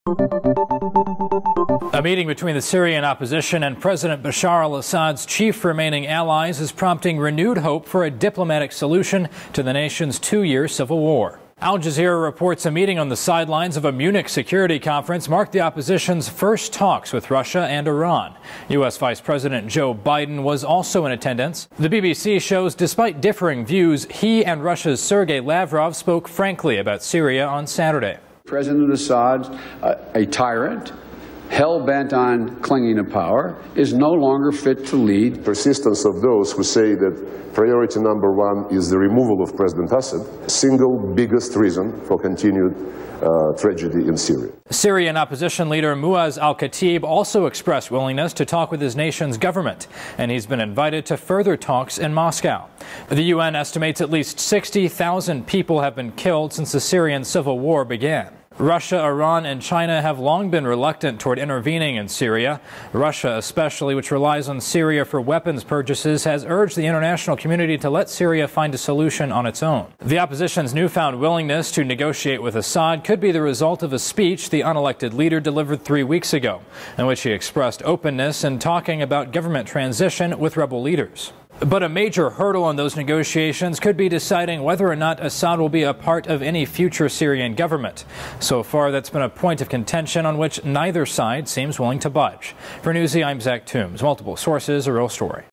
A meeting between the Syrian opposition and President Bashar al-Assad's chief remaining allies is prompting renewed hope for a diplomatic solution to the nation's two-year civil war. Al Jazeera reports a meeting on the sidelines of a Munich security conference marked the opposition's first talks with Russia and Iran. U.S. Vice President Joe Biden was also in attendance. The BBC shows despite differing views, he and Russia's Sergei Lavrov spoke frankly about Syria on Saturday. President Assad, a tyrant, hell-bent on clinging to power, is no longer fit to lead. Persistence of those who say that priority number one is the removal of President Assad, single biggest reason for continued tragedy in Syria. Syrian opposition leader Muaz al-Khatib also expressed willingness to talk with his nation's government, and he's been invited to further talks in Moscow. The UN estimates at least 60,000 people have been killed since the Syrian civil war began. Russia, Iran, and China have long been reluctant toward intervening in Syria. Russia, especially, which relies on Syria for weapons purchases, has urged the international community to let Syria find a solution on its own. The opposition's newfound willingness to negotiate with Assad could be the result of a speech the unelected leader delivered 3 weeks ago, in which he expressed openness in talking about government transition with rebel leaders. But a major hurdle in those negotiations could be deciding whether or not Assad will be a part of any future Syrian government. So far, that's been a point of contention on which neither side seems willing to budge. For Newsy, I'm Zach Toombs. Multiple sources, a real story.